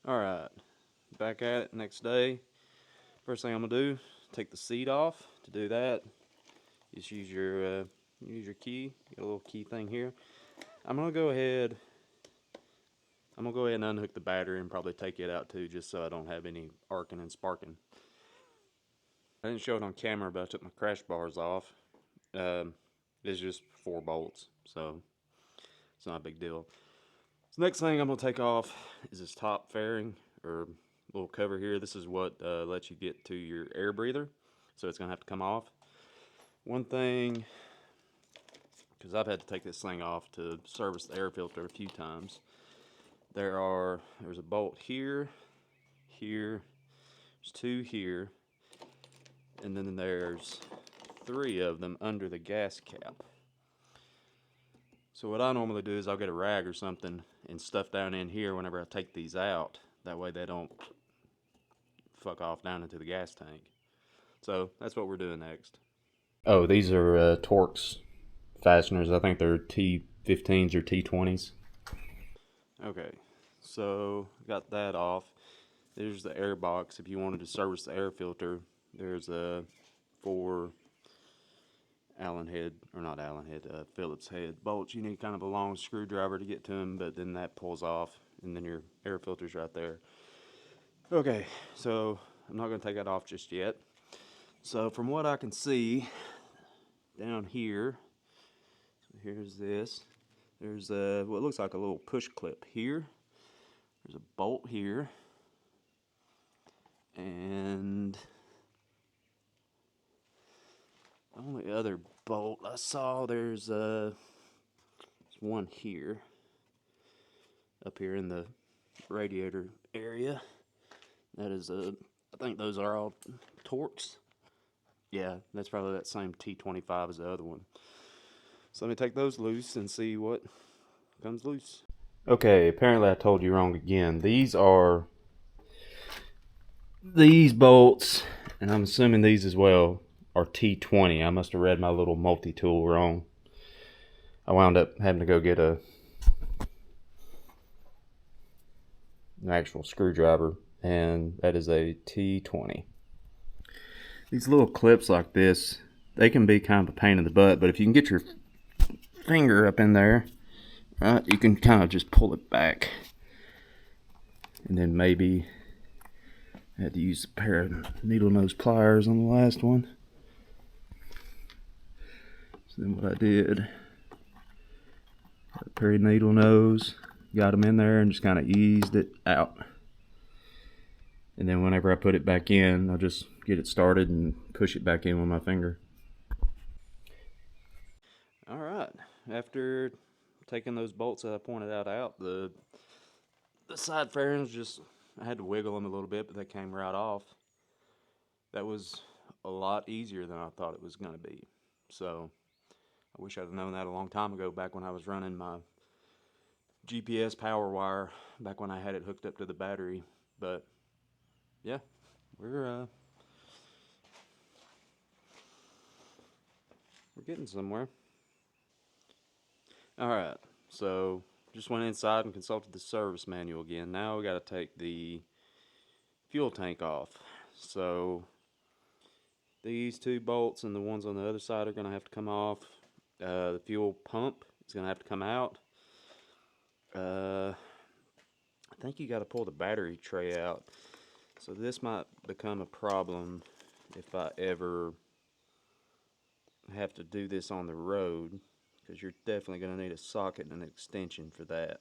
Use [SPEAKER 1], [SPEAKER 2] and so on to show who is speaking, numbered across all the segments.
[SPEAKER 1] Alright, back at it next day. First thing I'm going to do, take the seat off. To do that, just use your key. Get a little key thing here. I'm going to go ahead and unhook the battery and probably take it out too, just so I don't have any arcing and sparking. I didn't show it on camera, but I took my crash bars off. It's just 4 bolts, so it's not a big deal. So next thing I'm going to take off is this top fairing, or little cover here. This is what lets you get to your air breather, so it's going to have to come off. One thing, because I've had to take this thing off to service the air filter a few times, there's a bolt here, there's 2 here, and then there's 3 of them under the gas cap. So what I normally do is I'll get a rag or something and stuff down in here whenever I take these out. That way they don't fuck off down into the gas tank. So that's what we're doing next. Oh, these are Torx fasteners. I think they're T15s or T20s. Okay, so got that off. There's the air box. If you wanted to service the air filter, there's 4 Phillips head bolts. You need kind of a long screwdriver to get to them, but then that pulls off, and then your air filter's right there. Okay, so I'm not going to take that off just yet. So from what I can see down here, here's this. There's what looks like a little push clip here. There's a bolt here, and the only other bolt I saw, there's one here, up here in the radiator area. That is I think those are all Torx. Yeah, that's probably that same T25 as the other one. So let me take those loose and see what comes loose. Okay, apparently I told you wrong again. These bolts, and I'm assuming these as well, are T20. I must have read my little multi-tool wrong. I wound up having to go get an actual screwdriver, and that is a T20. These little clips like this, they can be kind of a pain in the butt, but if you can get your finger up in there, right, you can kind of just pull it back. And then maybe I had to use a pair of needle nose pliers on the last one. So then what I did, got a pair of needle nose, got them in there and just kind of eased it out. And then whenever I put it back in, I'll just get it started and push it back in with my finger. Alright, after taking those bolts that I pointed out, the side fairings just, I had to wiggle them a little bit, but they came right off. That was a lot easier than I thought it was going to be. So, I wish I'd have known that a long time ago, back when I was running my GPS power wire, back when I had it hooked up to the battery. But yeah, we're getting somewhere. Alright, so just went inside and consulted the service manual again. Now we got to take the fuel tank off. So these 2 bolts and the ones on the other side are going to have to come off. The fuel pump is going to have to come out. I think you got to pull the battery tray out. So this might become a problem if I ever have to do this on the road, because you're definitely going to need a socket and an extension for that.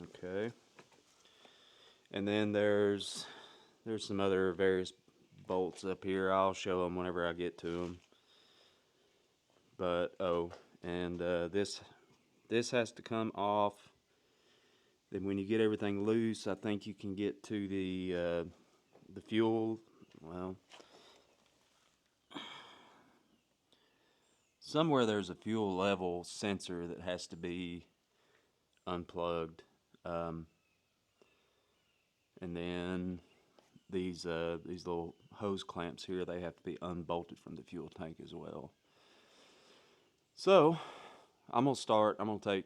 [SPEAKER 1] Okay. And then there's some other various bolts up here. I'll show them whenever I get to them. But this has to come off. Then when you get everything loose, I think you can get to the fuel. Well, somewhere there's a fuel level sensor that has to be unplugged, and then these little hose clamps here, they have to be unbolted from the fuel tank as well. So I'm gonna take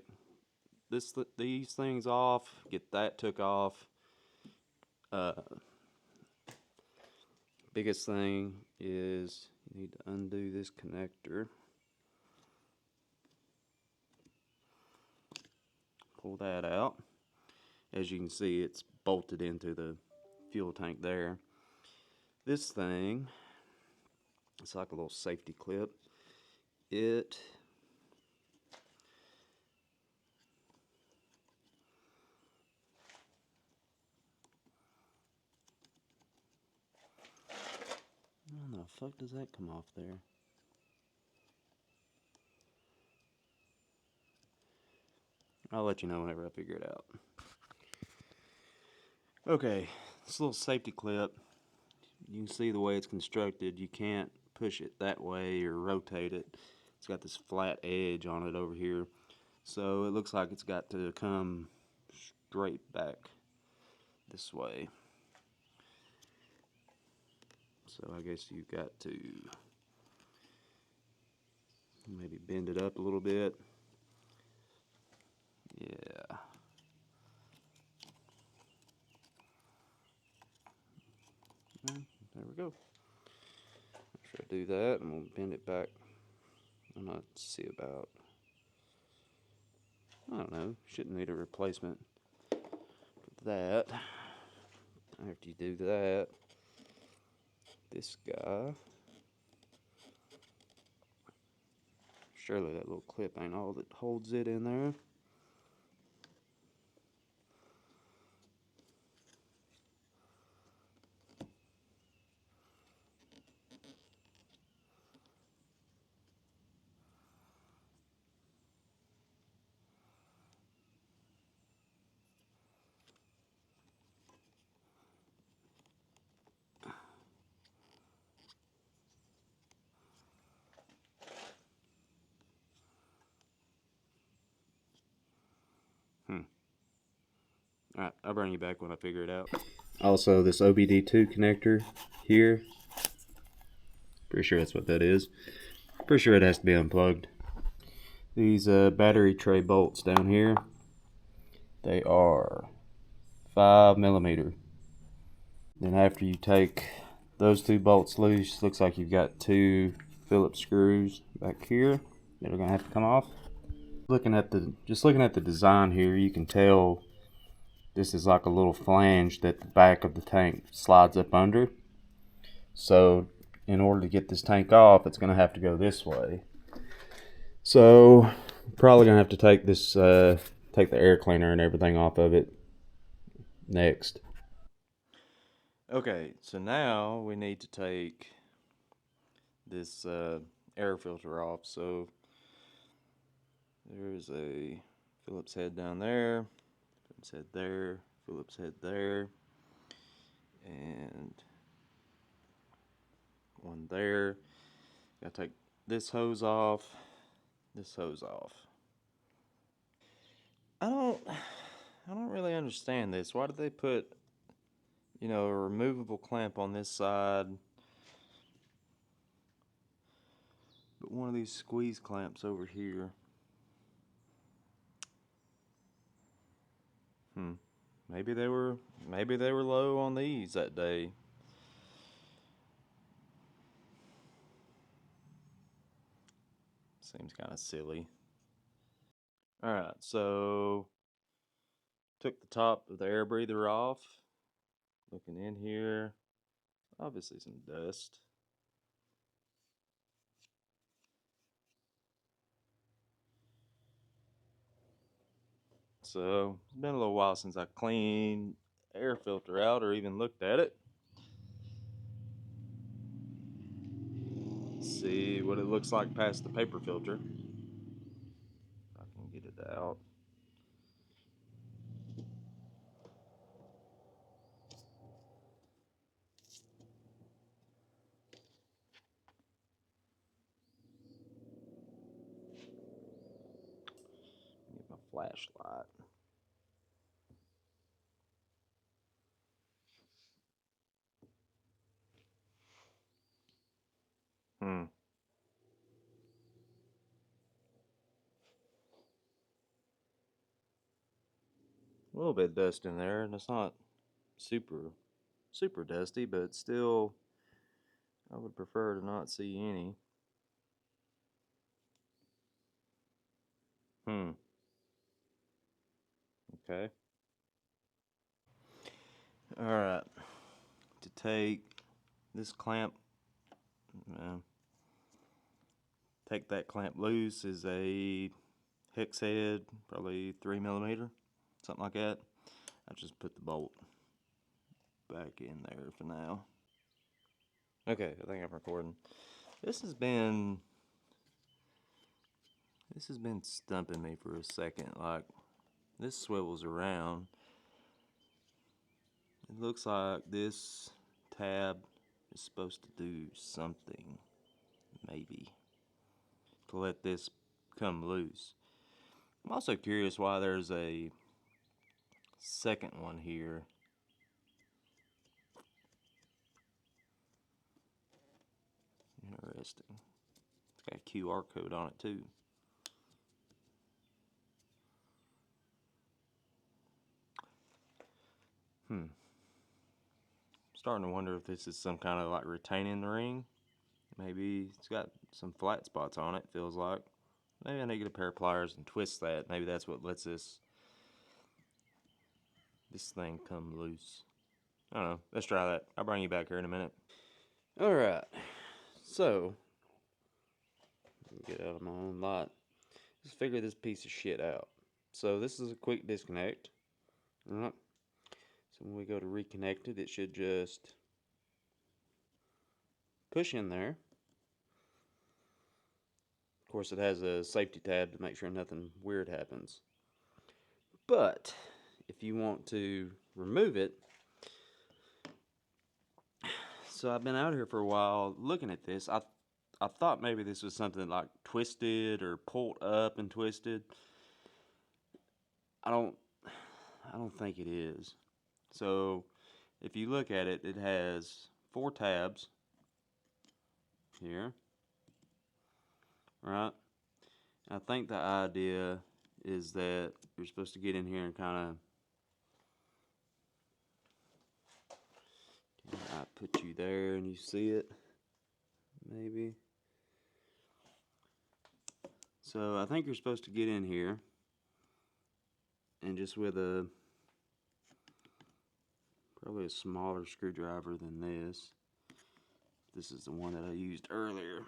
[SPEAKER 1] these things off, get that took off. Uh, biggest thing is you need to undo this connector. Pull that out. As you can see, it's bolted into the fuel tank there. This thing, it's like a little safety clip. It how the fuck does that come off there? I'll let you know whenever I figure it out. Okay, this little safety clip, you can see the way it's constructed. You can't push it that way or rotate it. It's got this flat edge on it over here. So it looks like it's got to come straight back this way. So I guess you've got to maybe bend it up a little bit. Yeah. There we go. After I do that, I'm going to bend it back. I'm going to see about, I don't know, shouldn't need a replacement for that. After you do that, this guy, surely that little clip ain't all that holds it in there. Alright, I'll bring you back when I figure it out. Also, this OBD2 connector here, pretty sure that's what that is. Pretty sure it has to be unplugged. These battery tray bolts down here, they are 5mm. Then after you take those two bolts loose, looks like you've got two Phillips screws back here that are gonna have to come off. Just looking at the design here, you can tell this is like a little flange that the back of the tank slides up under. So in order to get this tank off, it's gonna have to go this way. So probably gonna have to take this take the air cleaner and everything off of it next. Okay, so now we need to take this air filter off. So there's a Phillips head down there, Phillips head there, Phillips head there, and one there. Gotta take this hose off, this hose off. I don't really understand this. Why did they put, you know, a removable clamp on this side, but one of these squeeze clamps over here? Maybe they were low on these that day. Seems kind of silly. All right, so took the top of the air breather off. Looking in here, obviously some dust. So it's been a little while since I cleaned air filter out or even looked at it. Let's see what it looks like past the paper filter. If I can get it out. Get my flashlight. Hmm.
[SPEAKER 2] a little bit of dust in there, and it's not super dusty, but still, I would prefer to not see any. Okay. Alright. To take this clamp, take that clamp loose is a hex head, probably 3mm, something like that. I just put the bolt back in there for now. Okay, I think I'm recording. This has been stumping me for a second. Like, this swivels around. It looks like this tab is supposed to do something, maybe, to let this come loose. I'm also curious why there's a second one here. Interesting. It's got a QR code on it too. Starting to wonder if this is some kind of like retaining ring. Maybe it's got some flat spots on it, feels like. Maybe I need to get a pair of pliers and twist that. Maybe that's what lets this thing come loose. I don't know. Let's try that. I'll bring you back here in a minute.
[SPEAKER 1] Alright, so, get out of my own light. Let's figure this piece of shit out. So this is a quick disconnect. Alright, so when we go to reconnect it, it should just push in there. Of course, it has a safety tab to make sure nothing weird happens. But if you want to remove it, so I've been out here for a while looking at this. I thought maybe this was something like twisted or pulled up and twisted. I don't think it is. So if you look at it, it has 4 tabs here, right? I think the idea is that you're supposed to get in here and kind of, I put you there and you see it, maybe. So I think you're supposed to get in here and just with probably a smaller screwdriver than this. This is the one that I used earlier.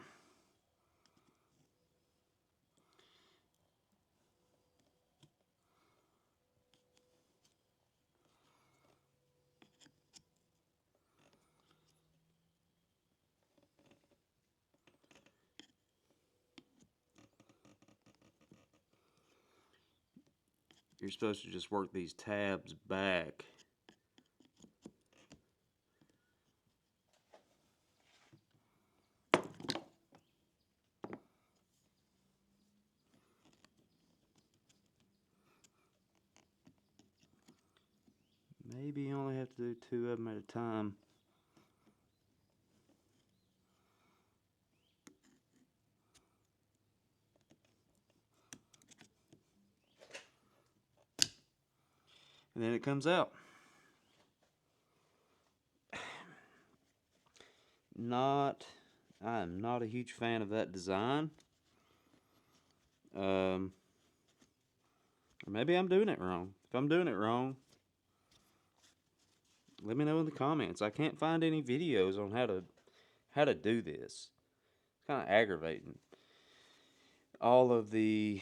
[SPEAKER 1] You're supposed to just work these tabs back. Maybe you only have to do 2 of them at a time. And then it comes out. I am not a huge fan of that design. Or maybe I'm doing it wrong. If I'm doing it wrong, let me know in the comments. I can't find any videos on how to do this. It's kind of aggravating. All of the,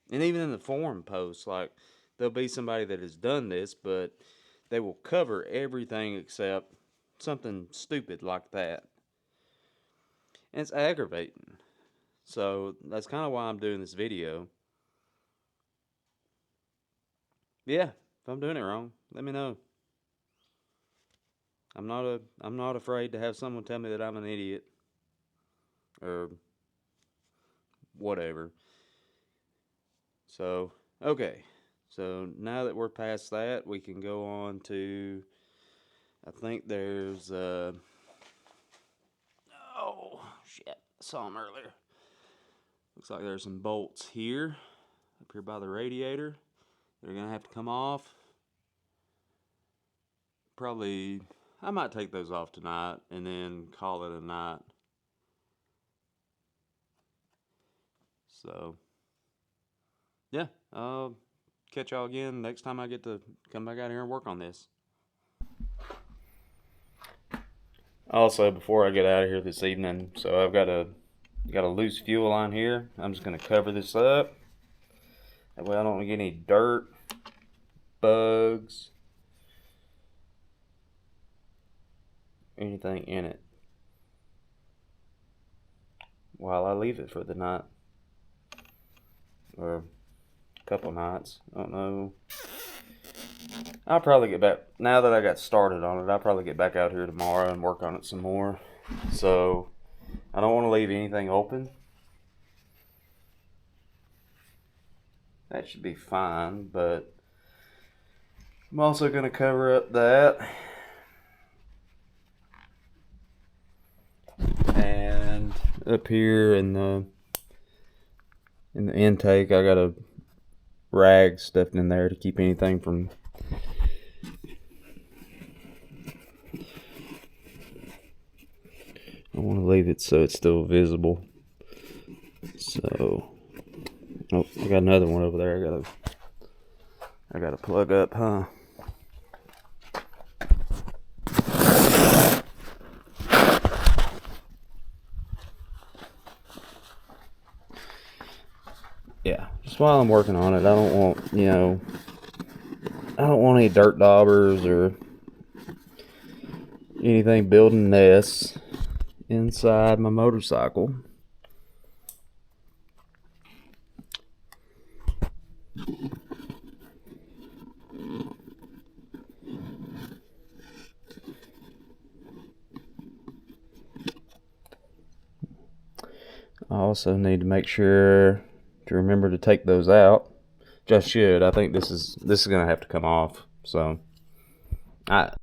[SPEAKER 1] and even in the forum posts, like, there'll be somebody that has done this, but they will cover everything except something stupid like that. And it's aggravating. So that's kind of why I'm doing this video. Yeah, if I'm doing it wrong, let me know. I'm not afraid to have someone tell me that I'm an idiot or whatever. So, okay. So now that we're past that, we can go on to, I think there's oh shit, I saw them earlier. Looks like there's some bolts here, up here by the radiator. They're gonna have to come off. Probably, I might take those off tonight and then call it a night. So, yeah, I'll catch y'all again next time I get to come back out here and work on this. Also, before I get out of here this evening, so I've got a loose fuel line here. I'm just gonna cover this up. That way I don't get any dirt, bugs, anything in it while I leave it for the night. Or a couple nights. I don't know. I'll probably get back, now that I got started on it, I'll probably get back out here tomorrow and work on it some more. So, I don't want to leave anything open. That should be fine, but I'm also going to cover up that. And up here in the intake, I got a rag stuffed in there to keep anything from I want to leave it so it's still visible. So, oh, I got another one over there. I gotta plug up, huh? Yeah, just while I'm working on it, I don't want, I don't want any dirt daubers or anything building nests inside my motorcycle. I also need to make sure to remember to take those out. Just should. I think this is gonna have to come off. So